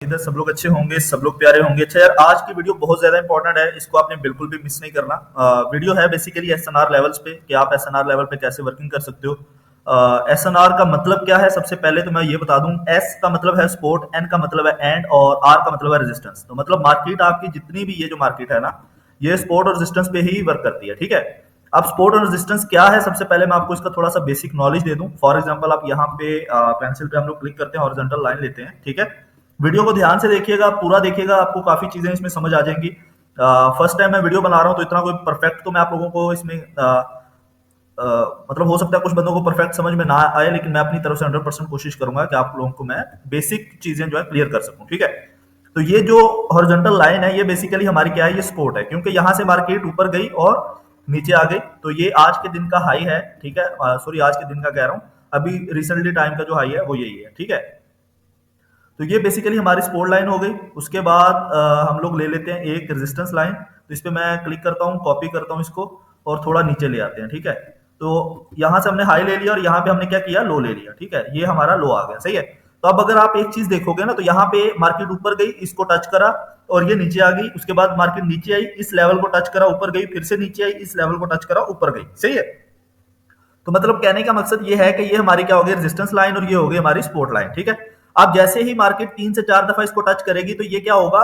इधर सब लोग अच्छे होंगे, सब लोग प्यारे होंगे। अच्छा यार, आज की वीडियो बहुत ज्यादा इंपॉर्टेंट है, इसको आपने बिल्कुल भी मिस नहीं करना। वीडियो है बेसिकली एसएनआर लेवल्स पे कि आप एसएनआर लेवल पे कैसे वर्किंग कर सकते हो। एसएनआर का मतलब क्या है, सबसे पहले तो मैं ये बता दूं। एस का मतलब है सपोर्ट, एन का मतलब है एंड, और आर का मतलब है रेजिस्टेंस। तो मतलब मार्केट आपकी जितनी भी ये जो मार्केट है ना, ये सपोर्ट और रेजिस्टेंस पे ही वर्क करती है, ठीक है। अब सपोर्ट और रेजिस्टेंस क्या है, सबसे पहले मैं आपको इसका थोड़ा सा बेसिक नॉलेज दे दूं। फॉर एग्जांपल आप यहाँ पे पेंसिल पे हम लोग क्लिक करते हैं, हॉरिजॉन्टल लाइन लेते हैं, ठीक है। वीडियो को ध्यान से देखिएगा, पूरा देखिएगा, आपको काफी चीजें इसमें समझ आ जाएंगी। फर्स्ट टाइम मैं वीडियो बना रहा हूँ तो इतना कोई परफेक्ट तो मैं आप लोगों को इसमें मतलब हो सकता है कुछ बंदों को परफेक्ट समझ में ना आए, लेकिन मैं अपनी तरफ से 100% कोशिश करूंगा कि आप लोगों को मैं बेसिक चीजें जो है क्लियर कर सकूं, ठीक है। तो ये जो हॉरिजॉन्टल लाइन है, ये बेसिकली हमारी क्या है, ये सपोर्ट है, क्योंकि यहां से मार्केट ऊपर गई और नीचे आ गई। तो ये आज के दिन का हाई है, ठीक है। सॉरी, आज के दिन का कह रहा हूं, अभी रिसेंटली टाइम का जो हाई है वो यही है, ठीक है। तो ये बेसिकली हमारी सपोर्ट लाइन हो गई। उसके बाद हम लोग ले लेते हैं एक रेजिस्टेंस लाइन। तो इस पे मैं क्लिक करता हूँ, कॉपी करता हूँ इसको, और थोड़ा नीचे ले आते हैं, ठीक है। तो यहाँ से हमने हाई ले लिया और यहाँ पे हमने क्या किया, लो ले लिया, ठीक है। ये हमारा लो आ गया, सही है। तो अब अगर आप एक चीज देखोगे ना, तो यहाँ पे मार्केट ऊपर गई, इसको टच करा और ये नीचे आ गई। उसके बाद मार्केट नीचे आई, इस लेवल को टच करा, ऊपर गई, फिर से नीचे आई, इस लेवल को टच करा, ऊपर गई, सही है। तो मतलब कहने का मकसद ये है कि ये हमारी क्या होगी, रेजिस्टेंस लाइन, और ये होगी हमारी सपोर्ट लाइन, ठीक है। अब जैसे ही मार्केट 3 से 4 दफा इसको टच करेगी तो ये क्या होगा,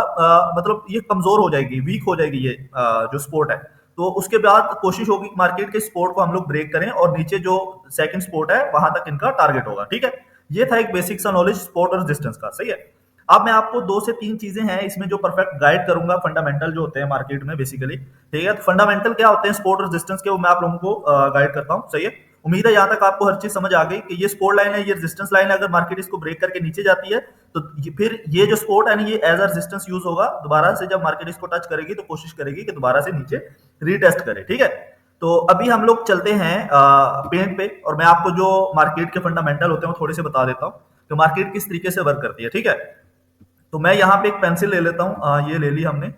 मतलब ये कमजोर हो जाएगी, वीक हो जाएगी ये जो सपोर्ट है। तो उसके बाद कोशिश होगी मार्केट के सपोर्ट को हम लोग ब्रेक करें और नीचे जो सेकंड सपोर्ट है वहां तक इनका टारगेट होगा, ठीक है। ये था एक बेसिक सा नॉलेज सपोर्ट और रेजिस्टेंस का, सही है। अब मैं आपको 2 से 3 चीजें हैं इसमें जो परफेक्ट गाइड करूंगा, फंडामेंटल जो होते हैं मार्केट में बेसिकली, ठीक है। तो फंडामेंटल क्या होते हैं सपोर्ट और रेजिस्टेंस के, वो मैं आप लोगों को गाइड करता हूँ, सही है। उम्मीद है यहाँ तक आपको हर चीज समझ आ गई कि ये सपोर्ट लाइन है, ये रेजिस्टेंस लाइन है। अगर मार्केट इसको ब्रेक करके नीचे जाती है तो फिर ये जो सपोर्ट है ना, ये एज अ रेजिस्टेंस यूज होगा। दोबारा से जब मार्केट इसको टच करेगी तो कोशिश करेगी कि दोबारा से नीचे रीटेस्ट करे, ठीक है। तो अभी हम लोग चलते हैं पेन पे, और मैं आपको जो मार्केट के फंडामेंटल होते हैं वो थोड़े से बता देता हूँ कि मार्केट किस तरीके से वर्क करती है, ठीक है। तो मैं यहाँ पे एक पेंसिल ले लेता हूँ, ये ले ली हमने,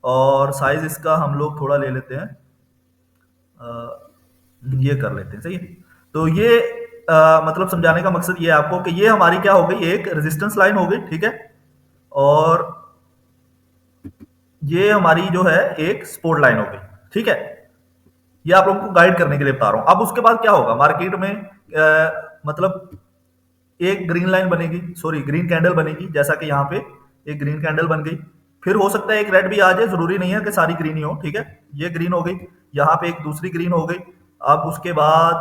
और साइज इसका हम लोग थोड़ा ले लेते हैं, ये कर लेते हैं, सही है। तो ये मतलब समझाने का मकसद ये है आपको कि ये हमारी क्या हो गई, एक रेजिस्टेंस लाइन हो गई, ठीक है। और ये हमारी जो है एक सपोर्ट लाइन हो गई, ठीक है। ये आप लोगों को गाइड करने के लिए बता रहा हूं। अब उसके बाद क्या होगा मार्केट में, मतलब एक ग्रीन लाइन बनेगी, सॉरी ग्रीन कैंडल बनेगी, जैसा कि यहाँ पे एक ग्रीन कैंडल बन गई। फिर हो सकता है एक रेड भी आ जाए, जरूरी नहीं है कि सारी ग्रीन ही हो, ठीक है। ये ग्रीन हो गई, यहाँ पे एक दूसरी ग्रीन हो गई। अब उसके बाद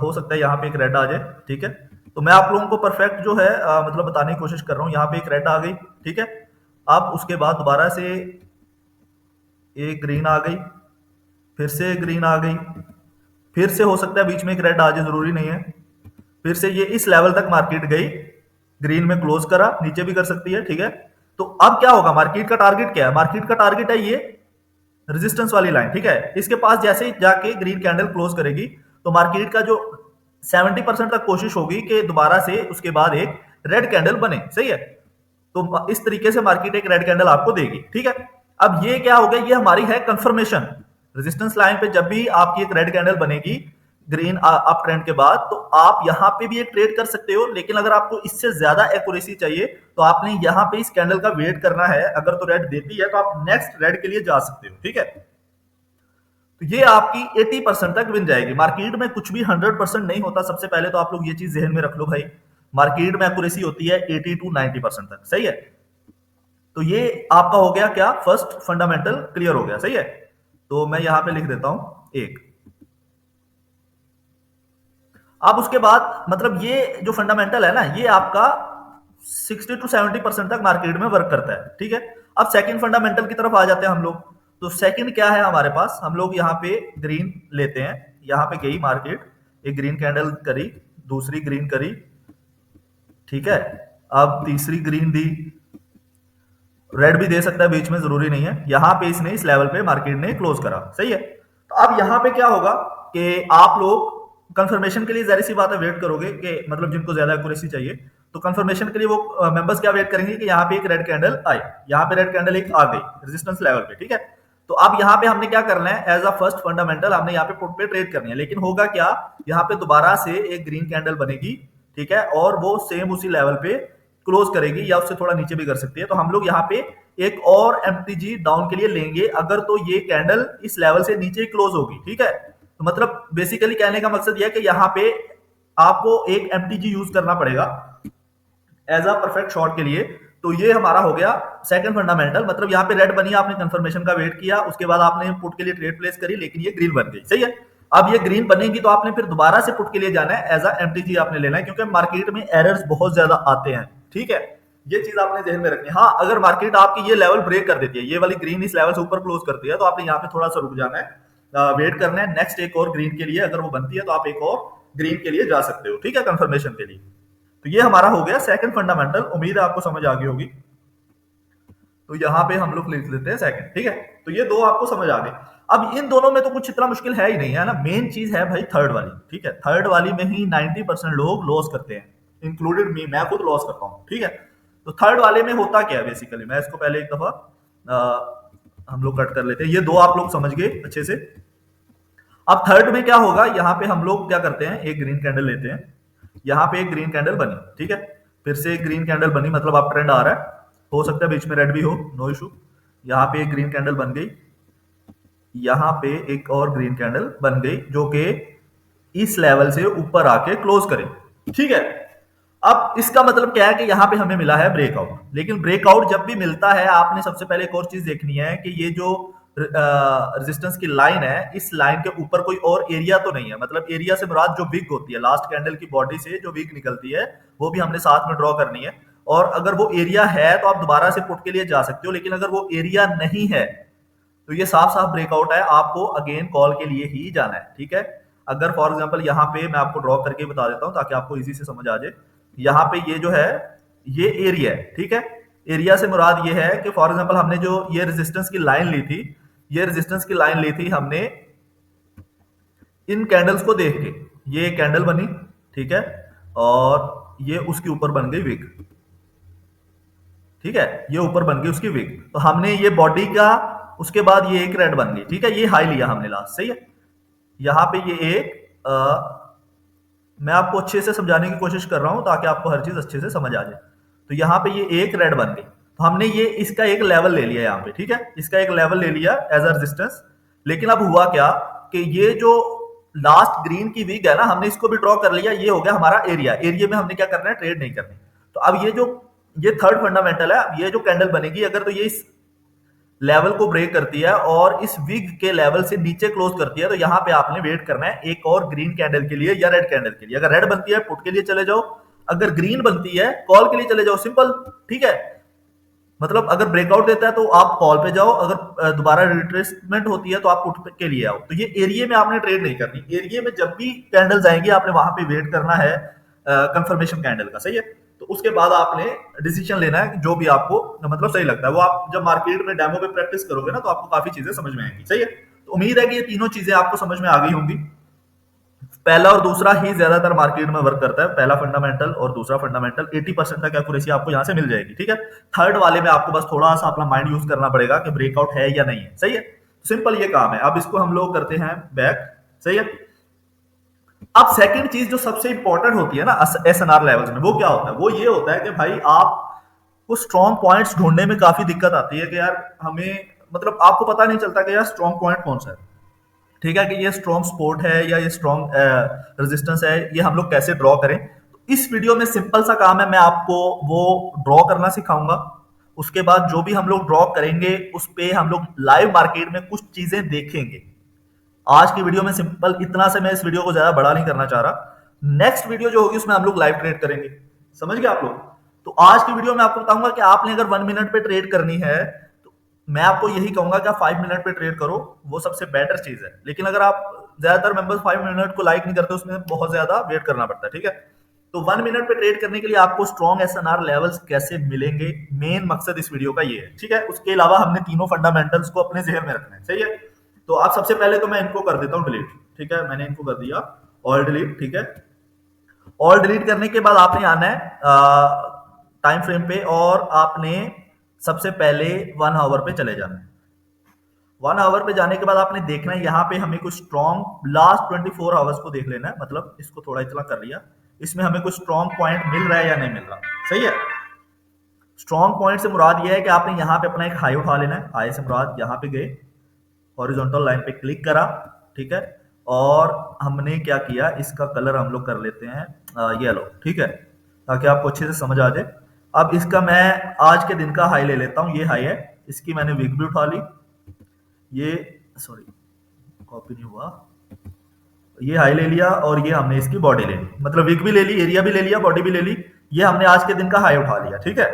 हो सकता है यहाँ पे एक रेड आ जाए, ठीक है। तो मैं आप लोगों को परफेक्ट जो है मतलब बताने की कोशिश कर रहा हूँ। यहाँ पे एक रेड आ गई, ठीक है। अब उसके बाद दोबारा से एक ग्रीन आ गई, फिर से एक ग्रीन आ गई, फिर से हो सकता है बीच में एक रेड आ जाए, जरूरी नहीं है। फिर से ये इस लेवल तक मार्केट गई, ग्रीन में क्लोज करा, नीचे भी कर सकती है, ठीक है। तो अब क्या होगा, मार्केट का टारगेट क्या है, मार्केट का टारगेट है ये रेजिस्टेंस वाली लाइन, ठीक है। इसके पास जैसे ही जाके ग्रीन कैंडल क्लोज करेगी तो मार्केट का जो 70% तक कोशिश होगी कि दोबारा से उसके बाद एक रेड कैंडल बने, सही है। तो इस तरीके से मार्केट एक रेड कैंडल आपको देगी, ठीक है। अब ये क्या हो गया, ये हमारी है कंफर्मेशन। रेजिस्टेंस लाइन पे जब भी आपकी एक रेड कैंडल बनेगी ग्रीन अप ट्रेंड के बाद, तो आप यहां पे भी एक ट्रेड कर सकते हो, लेकिन अगर आपको इससे ज्यादा एक्यूरेसी चाहिए तो आपने यहां पे इस कैंडल का वेट करना है। अगर तो रेड देती है तो आप नेक्स्ट रेड के लिए जा सकते हो, ठीक है। तो ये आपकी 80% तक विन जाएगी। मार्केट में कुछ भी 100% नहीं होता, सबसे पहले तो आप लोग ये चीज जहन में रख लो भाई। मार्केट में एक्यूरेसी होती है 80 to 90% तक, सही है। तो ये आपका हो गया क्या, फर्स्ट फंडामेंटल क्लियर हो गया, सही है। तो मैं यहां पे लिख देता हूं एक। अब उसके बाद मतलब ये जो फंडामेंटल है ना, ये आपका 60 to 70% तक मार्केट में वर्क करता है, ठीक है। अब सेकंड फंडामेंटल की तरफ आ जाते हैं हम लोग। तो सेकंड क्या है हमारे पास, हम लोग यहाँ पे ग्रीन लेते हैं, यहाँ पे गई मार्केट, एक ग्रीन कैंडल करी, दूसरी ग्रीन करी, ठीक है। अब तीसरी ग्रीन दी, रेड भी दे सकता है बीच में, जरूरी नहीं है। यहां पे इसने इस लेवल पे मार्केट ने क्लोज करा, सही है। तो अब यहां पे क्या होगा कि आप लोग कंफर्मेशन के लिए जाहिर सी बात है वेट करोगे कि मतलब जिनको ज्यादा एक्यूरेसी चाहिए, तो कंफर्मेशन के लिए वो मेंबर्स क्या वेट करेंगे कि यहाँ पे एक रेड कैंडल आई, यहाँ पे रेड कैंडल एक आ गई रेजिस्टेंस लेवल पे, ठीक है। तो अब यहाँ पे हमने क्या करना है, एज अ फर्स्ट फंडामेंटल हमने यहाँ पे पुट पे ट्रेड करनी है। लेकिन होगा क्या, यहाँ पे दोबारा से एक ग्रीन कैंडल बनेगी, ठीक है, और वो सेम उसी लेवल पे क्लोज करेगी या उससे थोड़ा नीचे भी कर सकती है। तो हम लोग यहाँ पे एक और एमटीजी डाउन के लिए लेंगे अगर तो ये कैंडल इस लेवल से नीचे क्लोज होगी, ठीक है। तो मतलब बेसिकली कहने का मकसद यह है कि यहाँ पे आपको एक एमटीजी यूज करना पड़ेगा एज अ परफेक्ट शॉट के लिए। तो ये हमारा हो गया सेकंड फंडामेंटल, मतलब यहाँ पे रेड बनी, आपने कंफर्मेशन का वेट किया, उसके बाद आपने पुट के लिए ट्रेड प्लेस करी, लेकिन ये ग्रीन बन गई, सही है। अब ये ग्रीन बनेगी तो आपने फिर दोबारा से पुट के लिए जाना है, एज अ एमटीजी आपने लेना है, क्योंकि मार्केट में एरर्स बहुत ज्यादा आते हैं, ठीक है। ये चीज आपने ध्यान में रखनी है। हाँ, अगर मार्केट आपकी ये लेवल ब्रेक कर देती है, ये वाली ग्रीन इस लेवल से ऊपर क्लोज करती है, तो आपने यहाँ पे थोड़ा सा रुक जाना है, वेट करना है नेक्स्ट एक और ग्रीन के लिए। अगर वो बनती है तो आप एक और ग्रीन के लिए जा सकते हो, ठीक है, कंफर्मेशन के लिए। तो ये हमारा हो गया सेकंड फंडामेंटल, उम्मीद है आपको समझ आ गई होगी। तो यहाँ पे हम लोग लिख लेते हैं सेकंड, ठीक है। तो ये दो आपको समझ आ गए। अब इन दोनों में तो कुछ इतना मुश्किल है ही नहीं, है ना। मेन चीज है भाई थर्ड वाली, ठीक है। थर्ड वाली में ही 90% लोग लॉस करते हैं, इंक्लूडेड मी, मैं खुद लॉस करता हूँ, ठीक है। तो थर्ड वाले में होता क्या है बेसिकली, मैं इसको पहले एक दफा हम लोग कट कर लेते हैं। ये दो आप लोग समझ गए अच्छे से। अब थर्ड में क्या होगा, यहाँ पे हम लोग क्या करते हैं, एक ग्रीन कैंडल लेते हैं, यहाँ पे एक ग्रीन कैंडल बनी, ठीक है। फिर से एक ग्रीन कैंडल बनी, मतलब आप ट्रेंड आ रहा है, हो सकता है बीच में रेड भी हो, नो इशू। यहाँ पे एक ग्रीन कैंडल बन गई, यहाँ पे एक और ग्रीन कैंडल बन गई, जो कि इस लेवल से ऊपर आके क्लोज करे, ठीक है। अब इसका मतलब क्या है कि यहाँ पे हमें मिला है ब्रेकआउट, लेकिन ब्रेकआउट जब भी मिलता है आपने सबसे पहले एक और चीज देखनी है कि ये जो रेजिस्टेंस की लाइन है, इस लाइन के ऊपर कोई और एरिया तो नहीं है। मतलब एरिया से मुराद जो विग होती है, लास्ट कैंडल की बॉडी से जो विग निकलती है, वो भी हमने साथ में ड्रॉ करनी है। और अगर वो एरिया है तो आप दोबारा से पुट के लिए जा सकते हो, लेकिन अगर वो एरिया नहीं है तो ये साफ साफ ब्रेकआउट है, आपको अगेन कॉल के लिए ही जाना है, ठीक है। अगर फॉर एग्जांपल यहाँ पे मैं आपको ड्रॉ करके बता देता हूँ ताकि आपको इजी से समझ आ जाए। यहाँ पे ये जो है ये एरिया है, ठीक है। एरिया से मुराद ये है कि फॉर एग्जांपल हमने जो ये रेजिस्टेंस की लाइन ली थी, ये रेजिस्टेंस की लाइन ली थी हमने इन कैंडल्स को देख के, ये कैंडल बनी, ठीक है, और ये उसके ऊपर बन गई विग, ठीक है, ये ऊपर बन गई उसकी विग। तो हमने ये बॉडी का, उसके बाद ये एक रेड बन गई, ठीक है, ये हाई लिया हमने लास्ट, सही है। यहाँ पे ये एक मैं आपको अच्छे से समझाने की कोशिश कर रहा हूं ताकि आपको हर चीज अच्छे से समझ आ जाए। तो यहाँ पे ये एक रेड बन गई, तो हमने ये इसका एक लेवल ले लिया यहाँ पे, ठीक है, इसका एक लेवल ले लिया एज अ रेजिस्टेंस। लेकिन अब हुआ क्या कि ये जो लास्ट ग्रीन की वीक है ना, हमने इसको भी ड्रॉ कर लिया, ये हो गया हमारा एरिया। एरिया में हमने क्या करना है, ट्रेड नहीं करनी। तो अब ये थर्ड फंडामेंटल है। अब ये जो कैंडल बनेगी, अगर तो ये इस लेवल को ब्रेक करती है और इस विग के लेवल से नीचे क्लोज करती है, तो यहाँ पे आपने वेट करना है एक और ग्रीन कैंडल के लिए या रेड कैंडल के लिए। अगर रेड बनती है पुट के लिए चले जाओ, अगर ग्रीन बनती है कॉल के लिए चले जाओ, सिंपल, ठीक है। मतलब अगर ब्रेकआउट देता है तो आप कॉल पे जाओ, अगर दोबारा रिट्रेसमेंट होती है तो आप पुट के लिए आओ। तो ये एरिया में आपने ट्रेड नहीं करनी, एरिया में जब भी कैंडल्स आएंगी आपने वहां पे वेट करना है कंफर्मेशन कैंडल का, सही है। तो उसके बाद आपने डिसीजन लेना है जो भी आपको मतलब सही लगता है, वो आप जब मार्केट में डेमो पे प्रैक्टिस करोगे ना तो आपको काफी चीजें समझ में आएंगी, सही है। तो उम्मीद है कि ये तीनों चीजें आपको समझ में आ गई होंगी। पहला और दूसरा ही ज्यादातर मार्केट में वर्क करता है, पहला फंडामेंटल और दूसरा फंडामेंटल। 80% तक एक्यूरेसी आपको यहां से मिल जाएगी, ठीक है। थर्ड वाले में आपको बस थोड़ा सा अपना माइंड यूज करना पड़ेगा कि ब्रेकआउट है या नहीं है, सही है। सिंपल ये काम है। अब इसको हम लोग करते हैं बैक, सही है। अब सेकंड चीज जो सबसे इंपॉर्टेंट होती है ना एसएनआर लेवल्स में, वो क्या होता है, वो ये होता है कि भाई आपको स्ट्रॉन्ग पॉइंट्स ढूंढने में काफी दिक्कत आती है कि यार हमें, मतलब आपको पता नहीं चलता कि यार स्ट्रॉन्ग पॉइंट कौन सा है, ठीक है, कि ये स्ट्रॉन्ग सपोर्ट है या ये स्ट्रॉन्ग रेजिस्टेंस है, ये हम लोग कैसे ड्रॉ करें। तो इस वीडियो में सिंपल सा काम है, मैं आपको वो ड्रॉ करना सिखाऊंगा। उसके बाद जो भी हम लोग ड्रॉ करेंगे उस पे हम लोग लाइव मार्केट में कुछ चीजें देखेंगे। आज की वीडियो में सिंपल इतना से, मैं इस वीडियो को ज्यादा बड़ा नहीं करना चाह रहा। नेक्स्ट वीडियो जो होगी उसमें हम लोग लाइव ट्रेड करेंगे, समझ गए आप लोग। तो आज की वीडियो में आपको बताऊंगा कि आपने अगर 1 मिनट पे ट्रेड करनी है तो मैं आपको यही कहूंगा कि आप 5 मिनट पे ट्रेड करो, वो सबसे बेटर चीज है। लेकिन अगर आप, ज्यादातर मेंबर्स 5 मिनट को लाइक नहीं करते, उसमें बहुत ज्यादा वेट करना पड़ता है, ठीक है। तो 1 मिनट पे ट्रेड करने के लिए आपको स्ट्रॉन्ग एसएनआर लेवल्स कैसे मिलेंगे, मेन मकसद इस वीडियो का ये है, ठीक है। उसके अलावा हमने तीनों फंडामेंटल्स को अपने जहन में रखना है, सही है। तो आप सबसे पहले तो मैं इनको कर देता हूं डिलीट, ठीक है, मैंने इनको कर दिया ऑल डिलीट, ठीक है। ऑल डिलीट करने के बाद आपने आना है टाइम फ्रेम पे और आपने सबसे पहले 1 आवर पे चले जाना है। 1 आवर पे जाने के बाद आपने देखना है यहाँ पे हमें कुछ स्ट्रॉन्ग लास्ट 24 आवर्स को देख लेना है। मतलब इसको थोड़ा इतना कर लिया, इसमें हमें कुछ स्ट्रॉन्ग पॉइंट मिल रहा है या नहीं मिल रहा। सही है। स्ट्रॉन्ग पॉइंट से मुराद ये है कि आपने यहाँ पे अपना एक हाई उठा लेना है। हाई से मुराद यहाँ पे गए, हॉरिजॉन्टल लाइन पे क्लिक करा, ठीक है, और हमने क्या किया, इसका कलर हम लोग कर लेते हैं येलो, ठीक है, ताकि आपको अच्छे से समझ आ जाए। अब इसका मैं आज के दिन का हाई ले लेता हूँ, ये हाई है, इसकी मैंने विग भी उठा ली, ये सॉरी कॉपी नहीं हुआ, ये हाई ले लिया और ये हमने इसकी बॉडी ले ली, मतलब विग भी ले ली, एरिया भी ले लिया, बॉडी भी ले ली, ये हमने आज के दिन का हाई उठा लिया, ठीक है।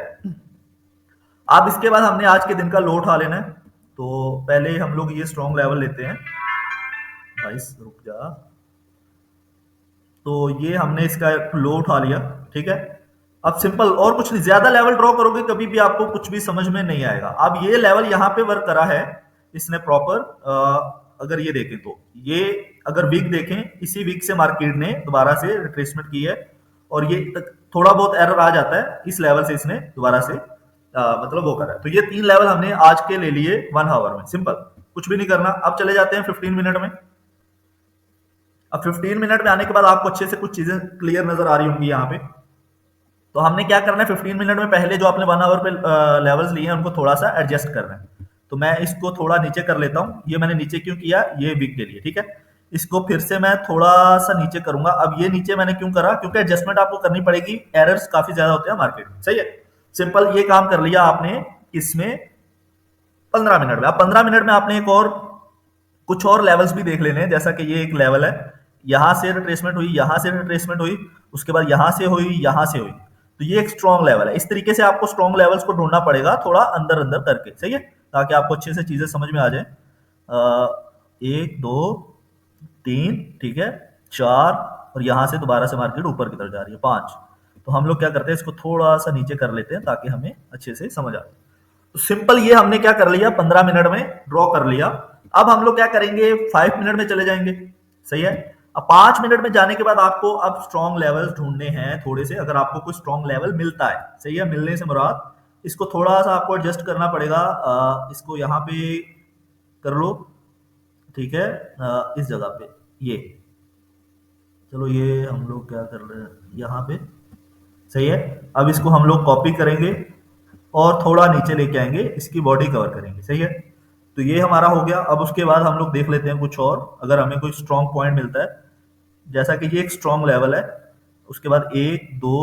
अब इसके बाद हमने आज के दिन का लो उठा लेना है। तो पहले हम लोग ये स्ट्रॉन्ग लेवल लेते हैं, भाई रुक जा। तो ये हमने इसका लो उठा लिया, ठीक है। अब सिंपल और कुछ नहीं, ज्यादा लेवल ड्रॉ करोगे कभी भी आपको कुछ भी समझ में नहीं आएगा। अब ये लेवल यहाँ पे वर्क करा है इसने प्रॉपर, अगर ये देखें तो ये अगर वीक देखें, इसी वीक से मार्केट ने दोबारा से रिट्रेसमेंट की है और ये थोड़ा बहुत एरर आ जाता है, इस लेवल से इसने दोबारा से मतलब वो करा है। तो ये 3 लेवल हमने आज के ले लिए 1 आवर में, सिंपल, कुछ भी नहीं करना। अब चले जाते हैं 15 मिनट में। अब 15 मिनट में आने के बाद आपको अच्छे से कुछ चीजें क्लियर नजर आ रही होंगी यहाँ पे। तो हमने क्या करना है, 15 मिनट में पहले जो आपने 1 आवर पे लेवल्स लिए हैं उनको थोड़ा सा एडजस्ट करना है। तो मैं इसको थोड़ा नीचे कर लेता हूँ, ये मैंने नीचे क्यों किया, ये वीक के लिए, ठीक है। इसको फिर से मैं थोड़ा सा नीचे करूंगा। अब ये नीचे मैंने क्यों करा, क्योंकि एडजस्टमेंट आपको करनी पड़ेगी, एरर्स काफी ज्यादा होते हैं मार्केट में, सही है। सिंपल ये काम कर लिया आपने इसमें 15 मिनट में। अब 15 मिनट में आपने एक और कुछ और लेवल्स भी देख लेने हैं, जैसा कि ये एक लेवल है, यहां से रिट्रेसमेंट हुई, यहां से रिट्रेसमेंट हुई, उसके बाद यहां से हुई, यहां से हुई, तो ये एक स्ट्रॉन्ग लेवल है। इस तरीके से आपको स्ट्रॉन्ग लेवल्स को ढूंढना पड़ेगा थोड़ा अंदर अंदर करके, सही है, ताकि आपको अच्छे से चीजें समझ में आ जाए। 1 2 3, ठीक है, 4, और यहां से दोबारा से मार्केट ऊपर की तरफ जा रही है 5। तो हम लोग क्या करते हैं, इसको थोड़ा सा नीचे कर लेते हैं ताकि हमें अच्छे से समझ आ जाए। तो सिंपल ये हमने क्या कर लिया, 15 मिनट में ड्रॉ कर लिया। अब हम लोग क्या करेंगे, 5 मिनट में चले जाएंगे, सही है। अब 5 मिनट में जाने के बाद आपको अब स्ट्रॉन्ग लेवल्स ढूंढने हैं थोड़े से, अगर आपको कोई स्ट्रॉन्ग लेवल मिलता है, सही है, मिलने से मुराद इसको थोड़ा सा आपको एडजस्ट करना पड़ेगा। इसको यहाँ पे कर लो, ठीक है, इस जगह पे ये, चलो ये हम लोग क्या कर रहे हैं यहाँ पे, सही है। अब इसको हम लोग कॉपी करेंगे और थोड़ा नीचे लेके आएंगे, इसकी बॉडी कवर करेंगे, सही है। तो ये हमारा हो गया। अब उसके बाद हम लोग देख लेते हैं कुछ और, अगर हमें कोई स्ट्रॉन्ग पॉइंट मिलता है, जैसा कि ये एक स्ट्रॉन्ग लेवल है, उसके बाद 1 2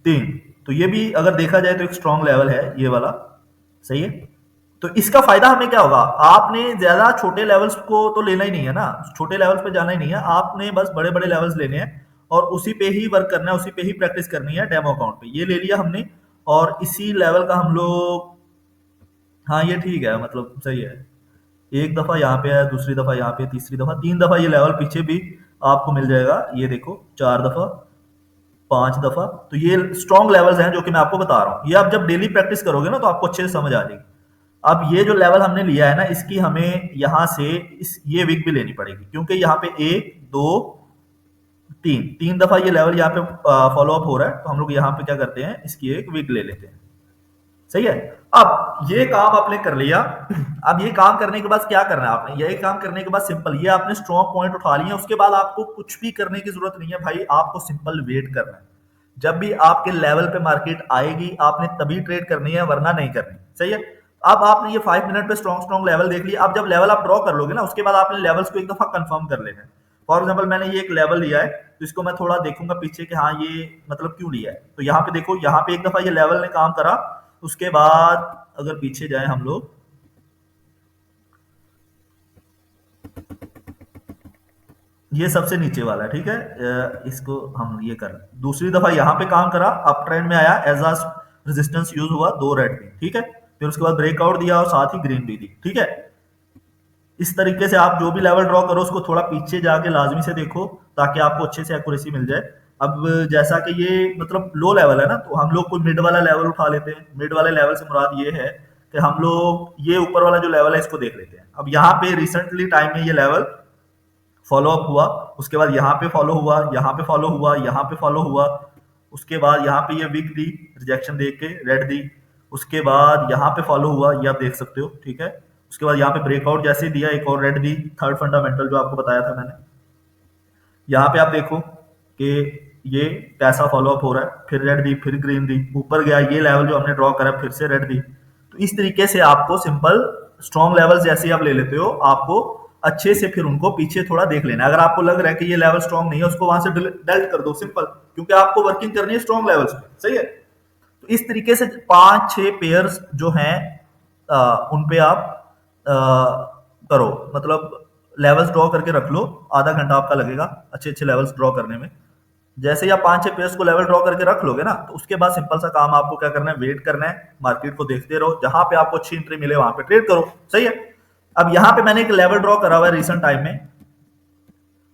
3, तो ये भी अगर देखा जाए तो एक स्ट्रॉन्ग लेवल है ये वाला, सही है। तो इसका फायदा हमें क्या होगा, आपने ज्यादा छोटे लेवल्स को तो लेना ही नहीं है ना, छोटे लेवल्स पे जाना ही नहीं है, आपने बस बड़े बड़े लेवल्स लेने हैं और उसी पे ही वर्क करना है, उसी पे ही प्रैक्टिस करनी है डेमो अकाउंट पे। ये ले लिया हमने और इसी लेवल का हम लोग, हाँ ये ठीक है, मतलब सही है। एक दफा यहाँ पे है, दूसरी दफा यहाँ पे, तीसरी दफा, 3 दफा ये लेवल पीछे भी आपको मिल जाएगा, ये देखो 4 दफा, 5 दफा। तो ये स्ट्रॉन्ग लेवल्स हैं जो कि मैं आपको बता रहा हूँ। ये आप जब डेली प्रैक्टिस करोगे ना तो आपको अच्छे से समझ आ जाएगी। अब ये जो लेवल हमने लिया है ना, इसकी हमें यहाँ से ये विक भी लेनी पड़ेगी, क्योंकि यहाँ पे 1 2 3 दफा ये लेवल यहाँ पे फॉलो अप हो रहा है। तो हम लोग यहाँ पे क्या करते हैं, इसकी एक विक ले लेते हैं, सही है। अब ये काम आपने कर लिया। अब ये काम करने के बाद क्या करना है आपने, ये काम करने के बाद सिंपल ये आपने स्ट्रॉन्ग पॉइंट उठा लिए, उसके बाद आपको कुछ भी करने की जरूरत नहीं है भाई, आपको सिंपल वेट करना है। जब भी आपके लेवल पे मार्केट आएगी आपने तभी ट्रेड करनी है, वरना नहीं करनी, सही है। अब आपने ये 5 मिनट पे स्ट्रॉन्ग स्ट्रॉन्ग लेवल देख लिया। अब जब लेवल आप ड्रॉ कर लोगे ना, उसके बाद आपने लेवल्स को एक दफा कंफर्म कर लेना है। फॉर एग्जांपल मैंने ये एक लेवल लिया है, तो इसको मैं थोड़ा देखूंगा पीछे कि हाँ ये मतलब क्यों लिया है। तो यहाँ पे देखो, यहाँ पे एक दफा ये लेवल ने काम करा, उसके बाद अगर पीछे जाए हम लोग, ये सबसे नीचे वाला है, ठीक है, इसको हम ये कर, दूसरी दफा यहाँ पे काम करा, अप ट्रेंड में आया, एज रेजिस्टेंस यूज हुआ, 2 रेड थी, ठीक है, फिर उसके बाद ब्रेकआउट दिया और साथ ही ग्रीन भी दी, ठीक है। इस तरीके से आप जो भी लेवल ड्रॉ करो उसको थोड़ा पीछे जाके लाजमी से देखो, ताकि आपको अच्छे से एक्यूरेसी मिल जाए। अब जैसा कि ये मतलब लो लेवल है ना, तो हम लोग कोई मिड वाला लेवल उठा लेते हैं। मिड वाले लेवल से मुराद ये है कि हम लोग ये ऊपर वाला जो लेवल है इसको देख लेते हैं। अब यहाँ पे रिसेंटली टाइम में ये लेवल फॉलो अप हुआ, उसके बाद यहाँ पे फॉलो हुआ, यहाँ पे फॉलो हुआ, यहाँ पे फॉलो हुआ, उसके बाद यहाँ पे ये विक दी, रिजेक्शन देख के रेड दी, उसके बाद यहाँ पे फॉलो हुआ, ये आप देख सकते हो, ठीक है। उसके बाद यहाँ पे ब्रेकआउट जैसे दिया, एक और रेड दी, थर्ड फंडामेंटल जो आपको बताया था मैंने। यहाँ पे आप देखो कि ये कैसा फॉलोअप हो रहा है, फिर रेड दी, फिर ग्रीन दी, ऊपर गया, ये लेवल जो हमने ड्रॉ करा फिर से रेड दी। तो इस तरीके से आपको सिंपल स्ट्रॉन्ग लेवल जैसे ही आप ले लेते हो, आपको अच्छे से फिर उनको पीछे थोड़ा देख लेना है। अगर आपको लग रहा है कि ये लेवल स्ट्रॉन्ग नहीं है, उसको वहां से डेल्ट कर दो सिंपल, क्योंकि आपको वर्किंग करनी है स्ट्रॉन्ग लेवल्स पे, सही है। तो इस तरीके से 5-6 पेयर्स जो हैं उन पे आप करो, मतलब लेवल्स ड्रॉ करके रख लो, आधा घंटा आपका लगेगा अच्छे अच्छे लेवल्स ड्रॉ करने में। जैसे ही आप 5-6 पेयर्स को लेवल ड्रॉ करके रख लोगे ना, तो उसके बाद सिंपल सा काम आपको क्या करना है, वेट करना है, मार्केट को देखते रहो, जहां पे आपको अच्छी एंट्री मिले वहां पे ट्रेड करो, सही है। अब यहाँ पे मैंने एक लेवल ड्रॉ करा हुआ है रिसेंट टाइम में।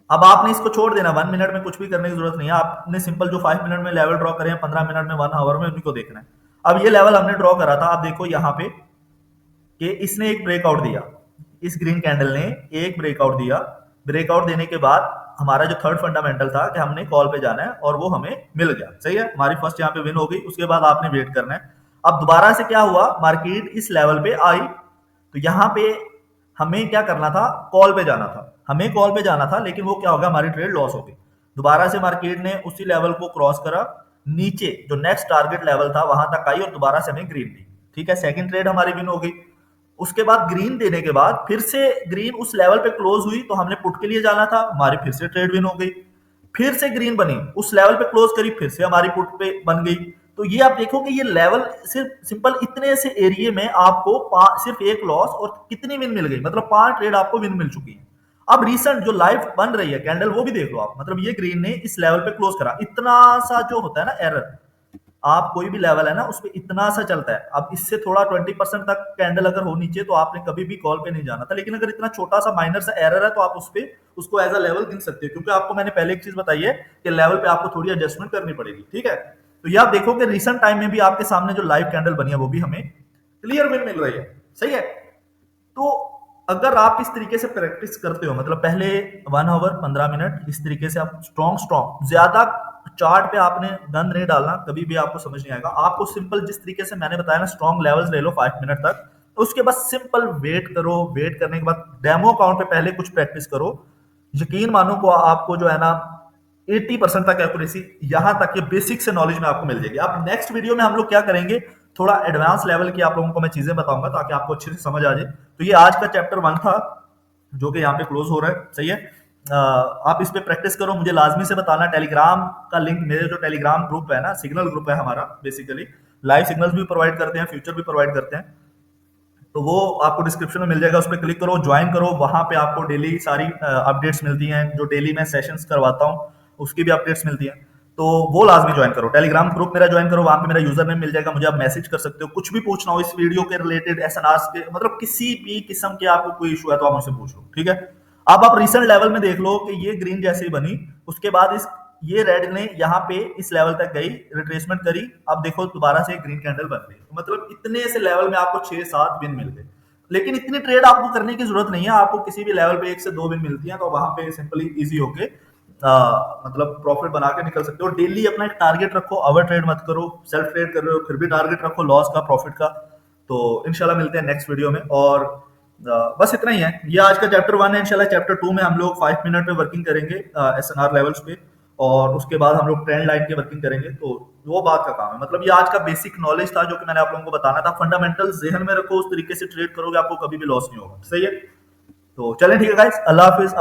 अब आपने इसको छोड़ देना, 1 मिनट में कुछ भी करने की जरूरत नहीं है, आपने सिंपल जो 5 मिनट में लेवल ड्रॉ करे हैं, 15 मिनट में, 1 आवर में, उन्हीं को देखना है। अब ये लेवल हमने ड्रॉ करा था, आप देखो यहाँ पे कि इसने एक ब्रेकआउट दिया, इस ग्रीन कैंडल ने एक ब्रेकआउट दिया। ब्रेकआउट देने के बाद हमारा जो थर्ड फंडामेंटल था कि हमने कॉल पे जाना है, और वो हमें मिल गया, सही है। हमारी फर्स्ट यहाँ पे विन हो गई, उसके बाद आपने वेट करना है। अब दोबारा से क्या हुआ, मार्केट इस लेवल पे आई, तो यहाँ पे हमें क्या करना था, कॉल पे जाना था, हमें कॉल पे जाना था, लेकिन वो क्या हो गया, हमारी ट्रेड लॉस हो गई। दोबारा से मार्केट ने उसी लेवल को क्रॉस करा, नीचे जो नेक्स्ट टारगेट लेवल था वहां तक आई, और दोबारा से हमें ग्रीन दी, ठीक है। सेकंड ट्रेड हमारी विन हो गई। उसके बाद ग्रीन देने के बाद फिर से ग्रीन उस लेवल पे क्लोज हुई, तो हमने पुट के लिए जाना था, हमारी फिर से ट्रेड विन हो गई। फिर से ग्रीन बनी, उस लेवल पे क्लोज करी, फिर से हमारी पुट पे बन गई। तो ये आप देखो कि ये लेवल सिर्फ सिंपल इतने से एरिया में आपको सिर्फ एक लॉस और कितनी विन मिल गई, मतलब 5 ट्रेड आपको विन मिल चुकी है। अब रिसेंट जो लाइव बन रही है कैंडल, वो भी देख लो आप, मतलब ये ग्रीन ने इस लेवल पे क्लोज करा, इतना सा जो होता है ना एरर, आप कोई भी लेवल है ना उस पर इतना सा चलता है। अब इससे थोड़ा 20% तक कैंडल अगर हो नीचे, तो आपने कभी भी कॉल पे नहीं जाना था, लेकिन अगर इतना छोटा सा माइनर सा एरर है, तो आप उस पे उसको एज अ लेवल गिन सकते हो, क्योंकि आपको मैंने पहले एक चीज बताई है कि लेवल पे आपको थोड़ी एडजस्टमेंट करनी पड़ेगी, ठीक है। तो ये आप देखो कि रिसेंट टाइम में भी आपके सामने जो लाइव कैंडल बनी है, वो भी हमें क्लियर विन मिल रही है, सही है। तो अगर आप इस तरीके से प्रैक्टिस करते हो, मतलब पहले 1 आवर 15 मिनट इस तरीके से आप स्ट्रॉन्ग ज्यादा चार्ट पे आपने गंद नहीं डालना, कभी भी आपको समझ नहीं आएगा। आपको सिंपल जिस तरीके से मैंने बताया ना, स्ट्रॉन्ग लेवल्स ले लो 5 मिनट तक, तो उसके बाद सिंपल वेट करो, वेट करने के बाद डेमो अकाउंट पे पहले कुछ प्रैक्टिस करो। यकीन मानो को आपको जो है ना 80% तक एक्यूरेसी, यहां तक कि बेसिक से नॉलेज में आपको मिल जाएगी। अब नेक्स्ट वीडियो में हम लोग क्या करेंगे, थोड़ा एडवांस लेवल की आप लोगों को मैं चीजें बताऊंगा, ताकि आपको अच्छे से समझ आ जाए। तो ये आज का चैप्टर 1 था, जो कि यहाँ पे क्लोज हो रहा है, सही है। आप इस पे प्रैक्टिस करो, मुझे लाजमी से बताना। टेलीग्राम का लिंक, मेरे जो टेलीग्राम ग्रुप है ना, सिग्नल ग्रुप है हमारा, बेसिकली लाइव सिग्नल्स भी प्रोवाइड करते हैं, फ्यूचर भी प्रोवाइड करते हैं, तो वो आपको डिस्क्रिप्शन में मिल जाएगा, उस पर क्लिक करो, ज्वाइन करो। वहां पे आपको डेली सारी अपडेट्स मिलती हैं, जो डेली मैं सेशंस करवाता हूँ उसकी भी अपडेट्स मिलती हैं, तो वो लाजमी ज्वाइन करो। टेलीग्राम ग्रुप मेरा ज्वाइन करो, वहां पे मेरा यूजर नेम मिल जाएगा, मुझे आप मैसेज कर सकते हो, कुछ भी पूछना हो इस वीडियो के रिलेटेड, एसएनआरस के, मतलब किसी भी किस्म के आपको कोई इशू है तो आप मुझसे पूछ लो, ठीक है। अब आप रिसेंट लेवल में देख लो कि ये ग्रीन जैसे ही बनी, उसके बाद इस ये रेड ने यहाँ पे इस लेवल तक गई, रिट्रेसमेंट करी, अब देखो दोबारा से ग्रीन कैंडल बन गई, तो मतलब इतने से लेवल में आपको 6-7 विन मिल गए। लेकिन इतनी ट्रेड आपको करने की जरूरत नहीं है, आपको किसी भी लेवल पे 1 से 2 विन मिलती है, तो वहां पे सिंपली इजी होके मतलब प्रॉफिट बना के निकल सकते हो। डेली अपना एक टारगेट रखो, ओवर ट्रेड मत करो, सेल्फ ट्रेड कर रहे हो फिर भी टारगेट रखो लॉस का, प्रॉफिट का। तो इंशाल्लाह मिलते हैं नेक्स्ट वीडियो में, और बस इतना ही है। ये आज का चैप्टर 1 है, इंशाल्लाह चैप्टर 2 में हम लोग 5 मिनट पे वर्किंग करेंगे एसएनआर लेवल्स पे, और उसके बाद हम लोग ट्रेंड लाइन की वर्किंग करेंगे, तो वो बात का काम है। मतलब ये आज का बेसिक नॉलेज था जो कि मैंने आप लोगों को बताना था। फंडामेंटल्स ज़हन में रखो, उस तरीके से ट्रेड करोगे आपको कभी भी लॉस नहीं होगा, सही है। तो चलें, ठीक है गाइस, अल्लाह हाफिज।